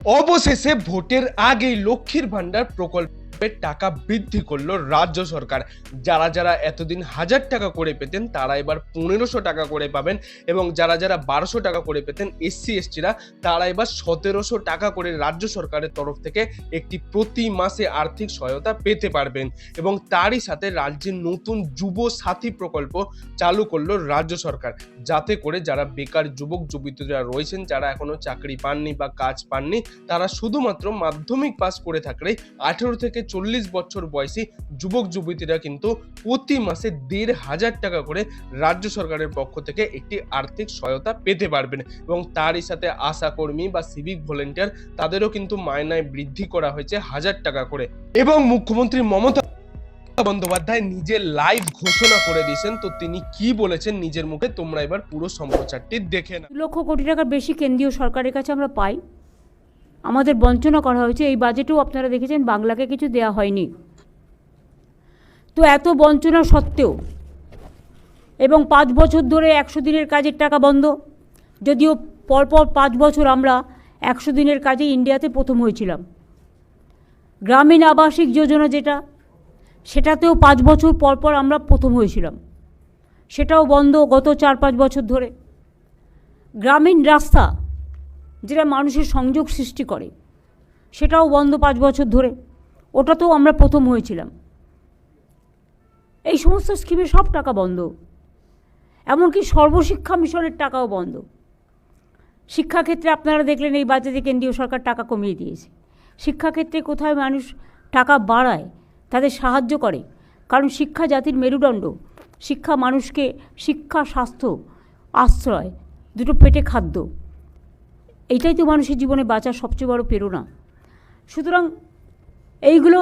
অবশেষে ভোটের আগেই লক্ষ্মীর ভান্ডার প্রকল্পের টাকা বৃদ্ধি করলো রাজ্য সরকার। যারা যারা এতদিন 1000 টাকা করে পেতেন তারা এবার 1500 টাকা করে পাবেন, এবং যারা যারা 1200 টাকা করে পেতেন এসসি এসটিরা তারা এবার 1700 টাকা করে রাজ্য সরকারের তরফ থেকে একটি প্রতি মাসে আর্থিক সহায়তা পেতে পারবেন। এবং তারই সাথে রাজ্যের নতুন যুব সাথী প্রকল্প চালু করলো রাজ্য সরকার, যাতে করে যারা বেকার যুবক যুবতীরা রয়েছেন, যারা এখনো চাকরি পাননি বা কাজ পাননি, তারা শুধুমাত্র মাধ্যমিক পাস করে থাকলেই 18 থেকে 40 বছর বয়সী যুবক যুবতীরা কিন্তু প্রতি মাসে 1500 টাকা করে রাজ্য সরকারের পক্ষ থেকে একটি আর্থিক সহায়তা পেতে পারবেন। এবং তারই সাথে আশাকর্মী বা সিভিক ভলেন্টিয়ার তাদেরও কিন্তু মায়নায় বৃদ্ধি করা হয়েছে 1000 টাকা করে। এবং মুখ্যমন্ত্রী মমতা বন্দ্যোপাধ্যায় নিজে লাইভ ঘোষণা করে দিয়েছেন। তো তিনি কি বলেছেন নিজের মুখে, তোমরা এবার পুরো সম্প্রচারটি দেখে নাও। 2 লক্ষ কোটি টাকার বেশি কেন্দ্রীয় সরকারের কাছে আমরা পাই, আমাদের বঞ্চনা করা হয়েছে। এই বাজেটেও আপনারা দেখেছেন বাংলাকে কিছু দেয়া হয়নি। তো এত বঞ্চনা সত্ত্বেও এবং 5 বছর ধরে 100 দিনের কাজের টাকা বন্ধ, যদিও পরপর 5 বছর আমরা 100 দিনের কাজে ইন্ডিয়াতে প্রথম হয়েছিলাম। গ্রামীণ আবাসিক যোজনা যেটা, সেটাতেও 5 বছর পরপর আমরা প্রথম হয়েছিলাম, সেটাও বন্ধ গত 4-5 বছর ধরে। গ্রামীণ রাস্তা যেটা মানুষের সংযোগ সৃষ্টি করে, সেটাও বন্ধ 5 বছর ধরে, ওটাতেও আমরা প্রথম হয়েছিলাম। এই সমস্ত স্কিমে সব টাকা বন্ধ, এমনকি সর্বশিক্ষা মিশনের টাকাও বন্ধ। শিক্ষাক্ষেত্রে আপনারা দেখলেন এই বাজেটে কেন্দ্রীয় সরকার টাকা কমিয়ে দিয়েছে। শিক্ষাক্ষেত্রে কোথায় মানুষ টাকা বাড়ায়, তাদের সাহায্য করে, কারণ শিক্ষা জাতির মেরুদণ্ড। শিক্ষা মানুষকে শিক্ষা, স্বাস্থ্য, আশ্রয়, দুটো পেটে খাদ্য, এইটাই তো মানুষের জীবনে বাঁচার সবচেয়ে বড় প্রেরণা। সুতরাং এইগুলো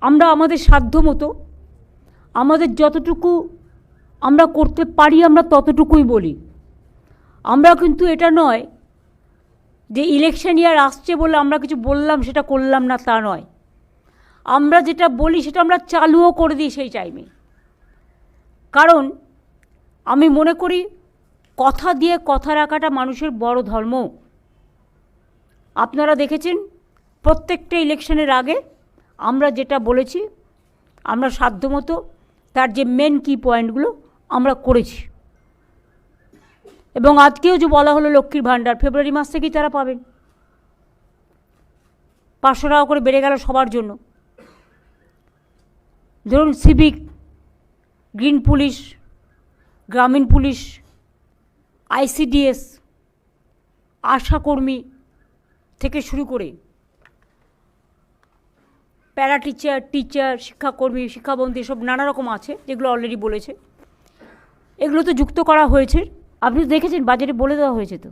আমরা আমাদের সাধ্য মতো, আমাদের যতটুকু আমরা করতে পারি আমরা ততটুকুই বলি। আমরা কিন্তু এটা নয় যে ইলেকশন ইয়ার আসছে বলে আমরা কিছু বললাম সেটা করলাম না, তা নয়। আমরা যেটা বলি সেটা আমরা চালুও করে দিই সেই টাইমে। কারণ আমি মনে করি কথা দিয়ে কথা রাখাটা মানুষের বড় ধর্ম। আপনারা দেখেছেন প্রত্যেকটা ইলেকশনের আগে আমরা যেটা বলেছি, আমরা সাধ্যমতো তার যে মেন কি পয়েন্টগুলো আমরা করেছি। এবং আজকেও যে বলা হলো লক্ষ্মীর ভাণ্ডার ফেব্রুয়ারি মাস থেকেই তারা পাবেন। 500 টাকা করে বেড়ে গেল সবার জন্য। ধরুন সিভিক, গ্রিন পুলিশ, গ্রামীণ পুলিশ, আইসিডিএস, আশাকর্মী থেকে শুরু করে প্যারা টিচার, শিক্ষাকর্মী, শিক্ষাবন্ধী, সব নানা রকম আছে যেগুলো অলরেডি বলেছে। এগুলো তো যুক্ত করা হয়েছে, আপনি দেখেছেন বাজেটে বলে দেওয়া হয়েছে। তো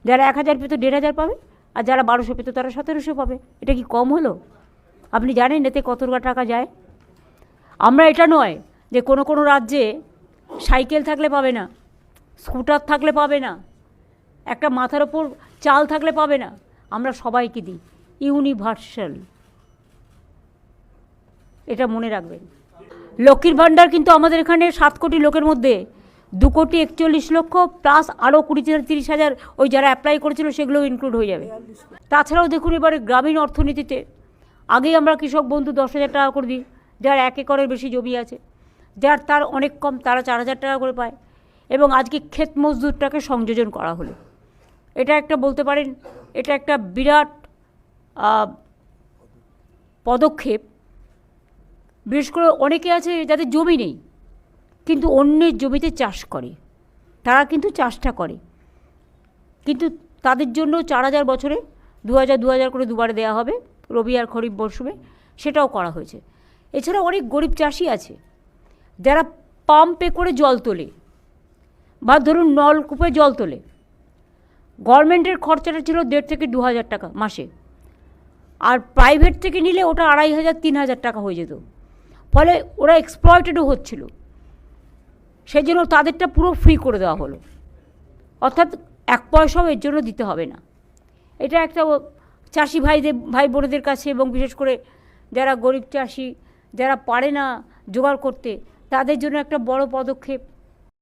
যারা 1000 পেত 1500 পাবে, আর যারা 1200 পেত তারা 1700 পাবে। এটা কি কম হলো? আপনি জানেন এতে কত টাকা যায়? আমরা এটা নয় যে কোনো কোনো রাজ্যে সাইকেল থাকলে পাবে না, স্কুটার থাকলে পাবে না, একটা মাথার ওপর চাল থাকলে পাবে না। আমরা সবাইকে দিই, ইউনিভার্সাল। এটা মনে রাখবেন। লক্ষ্মীর ভাণ্ডার কিন্তু আমাদের এখানে 7 কোটি লোকের মধ্যে 2,41,00,000 প্লাস আরও 20,000-30,000 ওই যারা অ্যাপ্লাই করেছিল সেগুলোও ইনক্লুড হয়ে যাবে। তাছাড়াও দেখুন এবারে গ্রামীণ অর্থনীতিতে আগেই আমরা কৃষক বন্ধু 10,000 টাকা করে দিই, যার 1 একরের বেশি জমি আছে, যার তার অনেক কম তারা 4,000 টাকা করে পায়। এবং আজকে ক্ষেত মজদুরটাকে সংযোজন করা হলো। এটা একটা বলতে পারেন এটা একটা বিরাট পদক্ষেপ। বিশেষ করে অনেকে আছে যাদের জমি নেই কিন্তু অন্যের জমিতে চাষ করে, তারা কিন্তু চাষটা করে, কিন্তু তাদের জন্য 4,000 বছরে 2,000 করে দুবারে দেওয়া হবে, রবি আর খরিফ মরশুমে, সেটাও করা হয়েছে। এছাড়া অনেক গরিব চাষি আছে যারা পাম্পে করে জল তোলে বা ধরুন নলকূপে জল তোলে। গভর্নমেন্টের খরচাটা ছিল 1,500 থেকে 2,000 টাকা মাসে, আর প্রাইভেট থেকে নিলে ওটা 2,500-3,000 টাকা হয়ে যেত। ফলে ওরা এক্সপ্লয়েটেডও হচ্ছিল, সেই জন্য তাদেরটা পুরো ফ্রি করে দেওয়া হলো, অর্থাৎ 1 পয়সাও এর জন্য দিতে হবে না। এটা একটা চাষি ভাই বোনেদের কাছে, এবং বিশেষ করে যারা গরিব চাষি, যারা পারে না জোগাড় করতে, তাদের জন্য একটা বড় পদক্ষেপ।